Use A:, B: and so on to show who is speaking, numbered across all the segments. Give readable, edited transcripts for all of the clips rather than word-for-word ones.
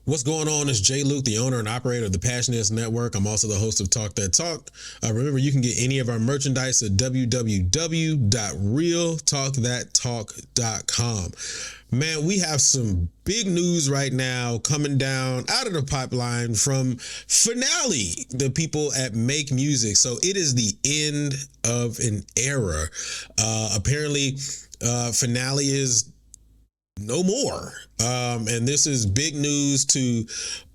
A: What's going on? It's Jay Luke, the owner and operator of the Passionist Network. I'm also the host of Talk That Talk. Remember, you can get any of our merchandise at www.realtalkthattalk.com. Man, we have some big news right now coming down out of the pipeline from Finale, the people at Make Music. So it is the end of an era. Apparently, Finale is no more. And this is big news to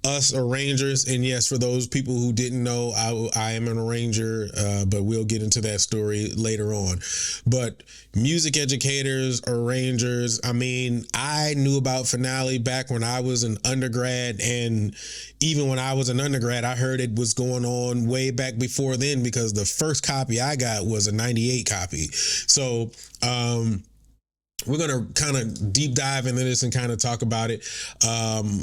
A: us arrangers. And yes, for those people who didn't know, I am an arranger, but we'll get into that story later on. But music educators, arrangers, I mean, I knew about Finale back when I was an undergrad. And even when I was an undergrad, I heard it was going on way back before then, because the first copy I got was a 98 copy. So, we're going to kind of deep dive into this and kind of talk about it.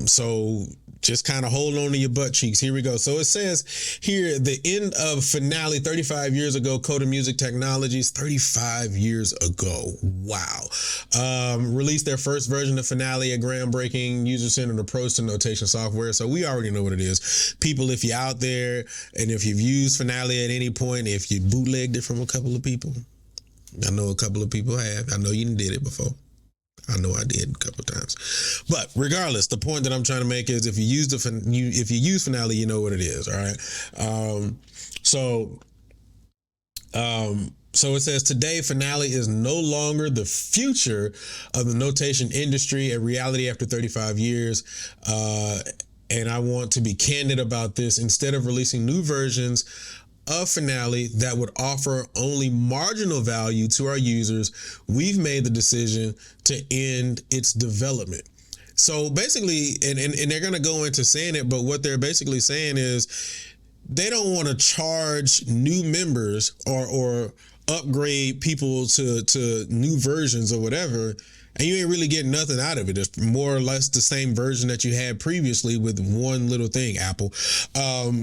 A: So just kind of hold on to your butt cheeks. Here we go. So it says here, the end of Finale 35 years ago, Coda Music Technologies, 35 years ago. Wow. Released their first version of Finale, a groundbreaking user-centered approach to notation software. So we already know what it is. People, if you're out there and if you've used Finale at any point, if you bootlegged it from a couple of people, I know a couple of people have. I know you did it before. I know I did a couple of times. But regardless, the point that I'm trying to make is if you use Finale, you know what it is. All right. So it says today, Finale is no longer the future of the notation industry, a reality after 35 years. And I want to be candid about this. Instead of releasing new versions of Finale that would offer only marginal value to our users, we've made the decision to end its development. So basically, and they're going to go into saying it, but what they're basically saying is they don't want to charge new members or upgrade people to new versions or whatever, and you ain't really getting nothing out of it. It's more or less the same version that you had previously with one little thing, Apple.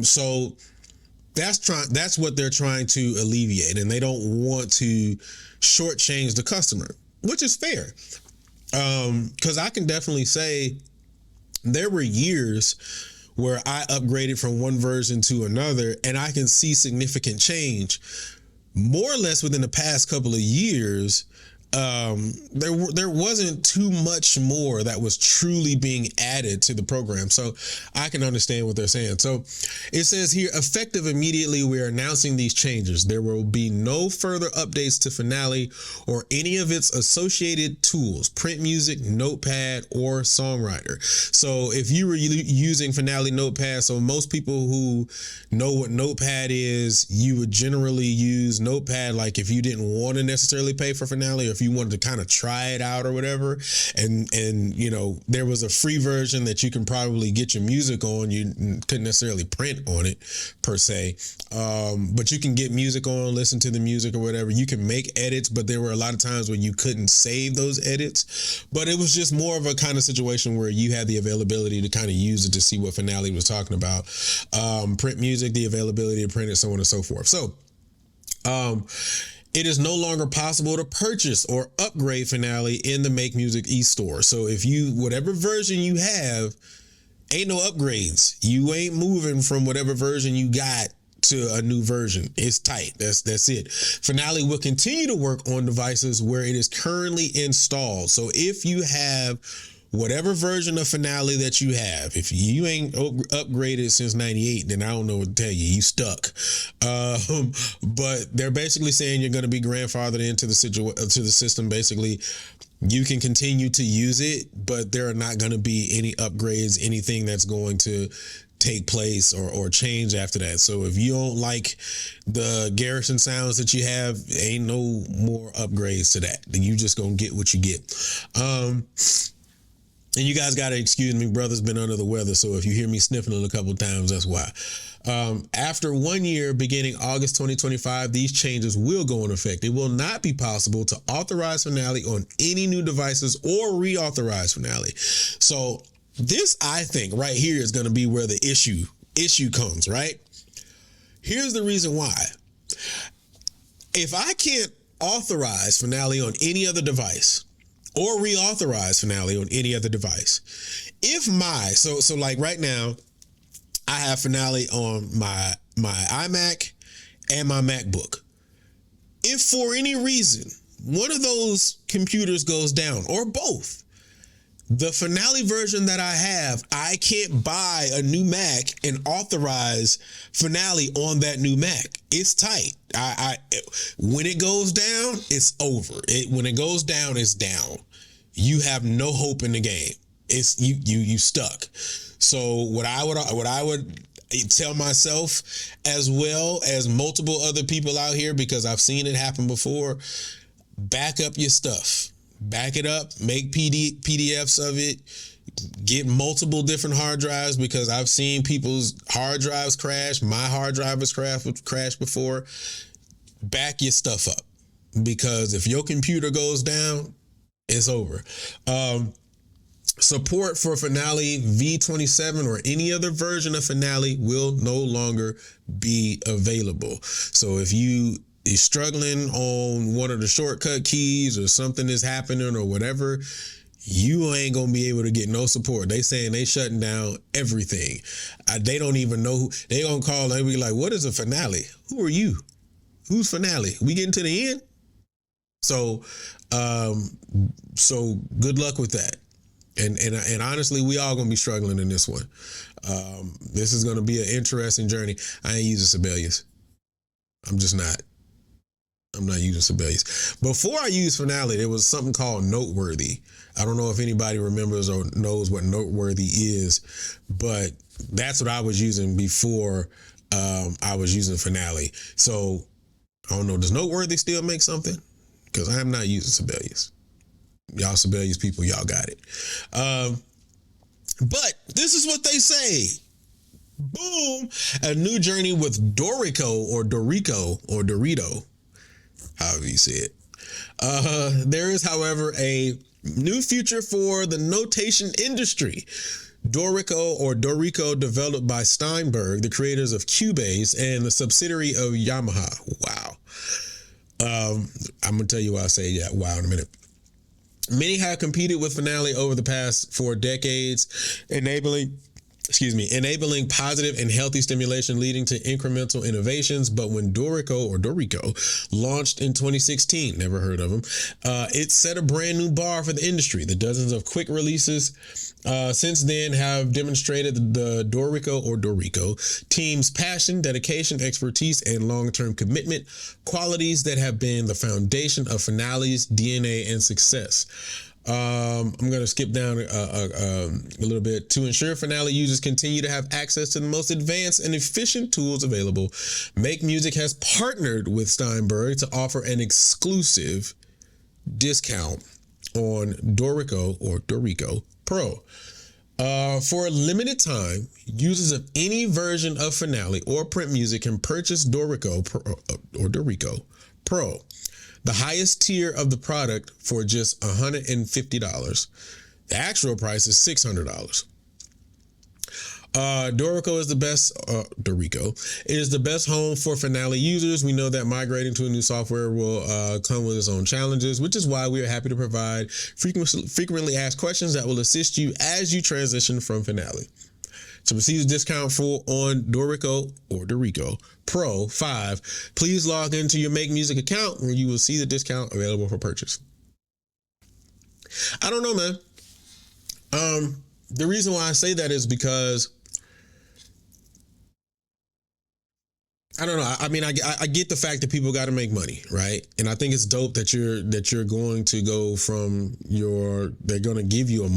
A: So that's what they're trying to alleviate, and they don't want to shortchange the customer, which is fair. Because I can definitely say there were years where I upgraded from one version to another, and I can see significant change. More or less within the past couple of years, there wasn't too much more that was truly being added to the program. So I can understand what they're saying. So it says here, effective immediately, we are announcing these changes. There will be no further updates to Finale or any of its associated tools, print music, notepad, or songwriter. So if you were using Finale Notepad, so most people who know what Notepad is, you would generally use Notepad like if you didn't want to necessarily pay for Finale, or if you wanted to kind of try it out or whatever, and you know, there was a free version that you can probably get your music on. You couldn't necessarily print on it per se, but you can get music on, listen to the music or whatever. You can make edits, but there were a lot of times where you couldn't save those edits. But it was just more of a kind of situation where you had the availability to kind of use it to see what Finale was talking about. Print music, the availability to print it, so on and so forth. So it is no longer possible to purchase or upgrade Finale in the Make Music eStore. So if whatever version you have, ain't no upgrades. You ain't moving from whatever version you got to a new version. It's tight. That's it. Finale will continue to work on devices where it is currently installed. So if you have whatever version of Finale that you have, if you ain't upgraded since 98, then I don't know what to tell you. You stuck. But they're basically saying you're going to be grandfathered into the system. Basically, you can continue to use it, but there are not going to be any upgrades, anything that's going to take place or change after that. So if you don't like the Garrison sounds that you have, ain't no more upgrades to that. Then you just going to get what you get. And you guys got to excuse me, brother's been under the weather. So if you hear me sniffling a couple of times, that's why. After 1 year, beginning August 2025, these changes will go into effect. It will not be possible to authorize Finale on any new devices or reauthorize Finale. So this, I think, right here is going to be where the issue comes, right? Here's the reason why. If I can't authorize Finale on any other device, or reauthorize Finale on any other device, if so like right now, I have Finale on my iMac and my MacBook. If for any reason one of those computers goes down, or both, the Finale version that I have, I can't buy a new Mac and authorize Finale on that new Mac. It's tight. When it goes down, it's over. When it goes down, it's down. You have no hope in the game. It's you stuck. So what I would tell myself, as well as multiple other people out here, because I've seen it happen before, back up your stuff. Back it up, make PDFs of it, get multiple different hard drives, because I've seen people's hard drives crash. My hard drive has crashed before. Back your stuff up, because if your computer goes down, it's over. Support for Finale V27 or any other version of Finale will no longer be available. So if you is struggling on one of the shortcut keys, or something is happening or whatever, you ain't gonna be able to get no support. They saying they shutting down everything. They don't even know who they gonna call. They be like, what is a Finale? Who are you? Who's Finale? We getting to the end? So good luck with that. And honestly, we all gonna be struggling in this one. This is gonna be an interesting journey. I ain't using Sibelius. I'm just not. I'm not using Sibelius. Before I used Finale, there was something called Noteworthy. I don't know if anybody remembers or knows what Noteworthy is, but that's what I was using before I was using Finale. So I don't know. Does Noteworthy still make something? Because I'm not using Sibelius. Y'all Sibelius people, y'all got it. But this is what they say. Boom! A new journey with Dorito or Dorito. However you say it. There is, however, a new future for the notation industry. Dorico, developed by Steinberg, the creators of Cubase and the subsidiary of Yamaha. Wow. I'm going to tell you why I say wow in a minute. Many have competed with Finale over the past 4 decades, enabling positive and healthy stimulation, leading to incremental innovations. But when Dorico launched in 2016, never heard of them, it set a brand new bar for the industry. The dozens of quick releases since then have demonstrated the Dorico team's passion, dedication, expertise, and long-term commitment, qualities that have been the foundation of Finale's DNA and success. I'm going to skip down a little bit. To ensure Finale users continue to have access to the most advanced and efficient tools available, Make Music has partnered with Steinberg to offer an exclusive discount on Dorico Pro. For a limited time, users of any version of Finale or print music can purchase Dorico Pro, the highest tier of the product, for just $150. The actual price is $600. Dorico is the best home for Finale users. We know that migrating to a new software will come with its own challenges, which is why we are happy to provide frequently asked questions that will assist you as you transition from Finale. To receive a discount on Dorico Pro 5, please log into your Make Music account where you will see the discount available for purchase. I don't know, man. The reason why I say that is because I don't know. I mean, I get the fact that people got to make money, right? And I think it's dope that you're going to go from they're going to give you a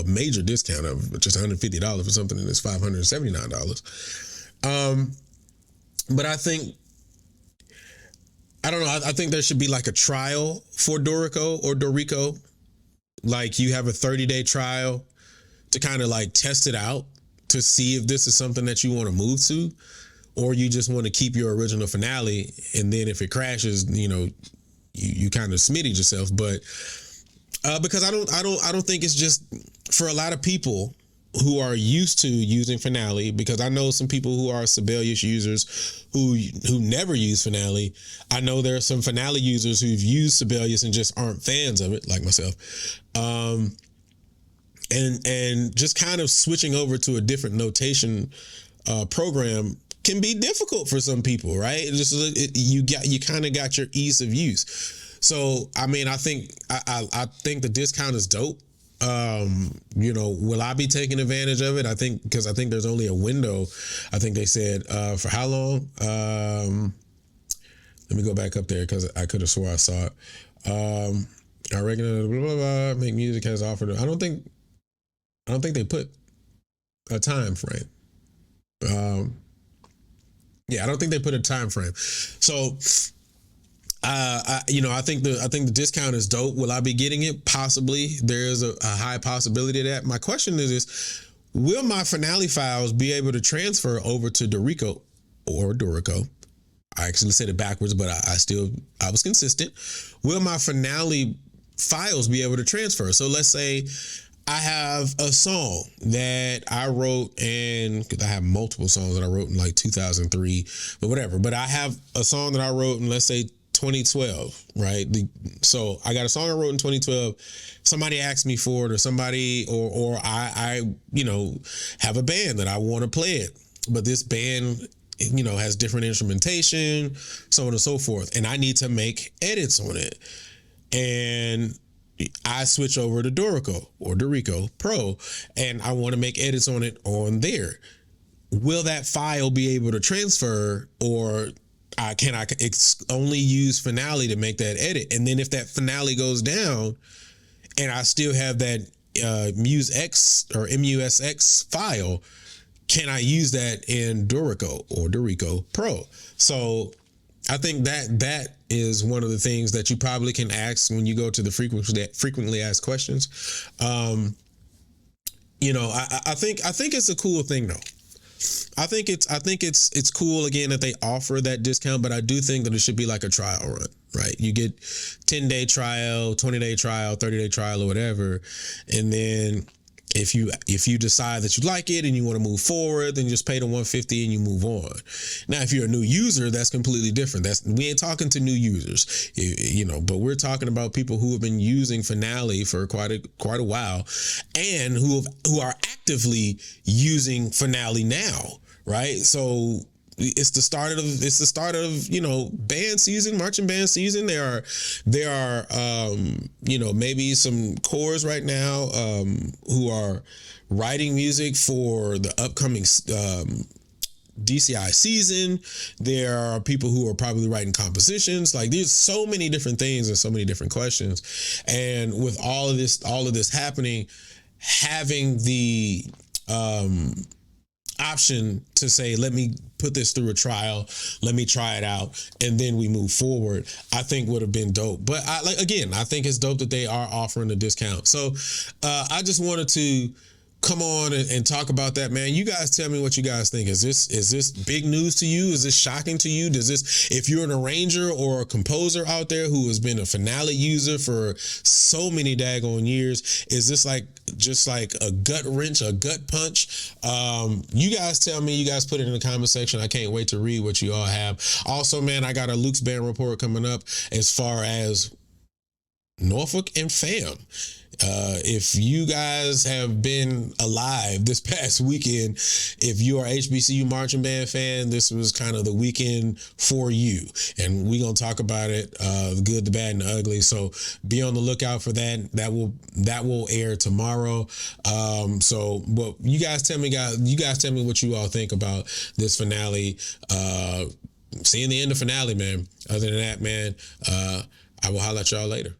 A: major discount of just $150 for something that's $579. But I don't know. I think there should be like a trial for Dorico. Like you have a 30-day trial to kind of like test it out to see if this is something that you want to move to. Or you just want to keep your original Finale, and then if it crashes, you kind of smitted yourself. But because I don't think it's just for a lot of people who are used to using Finale, because I know some people who are Sibelius users who never use Finale. I know there are some Finale users who've used Sibelius and just aren't fans of it, like myself. and just kind of switching over to a different notation program can be difficult for some people, right? You kind of got your ease of use. So I mean, I think the discount is dope. Will I be taking advantage of it? I think because I think there's only a window. I think they said for how long? Let me go back up there because I could have swore I saw it. Our regular blah, blah, blah, make music has offered. I don't think they put a time frame. I don't think they put a time frame. So, I think the discount is dope. Will I be getting it? Possibly. There is a high possibility of that. My question is this: will my Finale files be able to transfer over to Dorico or Dorico? I actually said it backwards, but I was consistent. Will my Finale files be able to transfer? So let's say I have a song that I wrote, and I have multiple songs that I wrote in like 2003, but whatever. But I have a song that I wrote in, let's say, 2012, right? So I got a song I wrote in 2012. Somebody asked me for it, or somebody, or I have a band that I want to play it, but this band, has different instrumentation, so on and so forth, and I need to make edits on it, and I switch over to Dorico or Dorico Pro, and I want to make edits on it on there. Will that file be able to transfer, or can I only use Finale to make that edit? And then if that Finale goes down, and I still have that MuseX or MUSX file, can I use that in Dorico or Dorico Pro? So I think that is one of the things that you probably can ask when you go to the frequently asked questions. I think it's a cool thing though. I think it's cool again that they offer that discount, but I do think that it should be like a trial run, right? You get 10-day trial, 20-day trial, 30-day trial, or whatever, and then if you decide that you like it and you want to move forward, then just pay the $150 and you move on. Now, if you're a new user, that's completely different. We ain't talking to new users, but we're talking about people who have been using Finale for quite a while, and who are actively using Finale now, right? So it's the start of band season, marching band season. There are maybe some chorus right now who are writing music for the upcoming DCI season. There are people who are probably writing compositions. Like, there's so many different things and so many different questions. And with all of this happening, having the option to say, let me put this through a trial, let me try it out, and then we move forward, I think would have been dope. But I think it's dope that they are offering a discount. So I just wanted to come on and talk about that, man. You guys tell me what you guys think. Is this big news to you? Is this shocking to you? If you're an arranger or a composer out there who has been a Finale user for so many daggone years, is this just like a gut wrench, a gut punch? You guys tell me. You guys put it in the comment section. I can't wait to read what you all have. Also, man, I got a Luke's Band report coming up as far as Norfolk and fam. If you guys have been alive this past weekend, if you are HBCU marching band fan, this was kind of the weekend for you, and we're gonna talk about it, the good, the bad, and the ugly. So be on the lookout for that. That will air tomorrow. But you guys tell me what you all think about this Finale. Seeing the end of Finale, man. Other than that, man, I will holler at y'all later.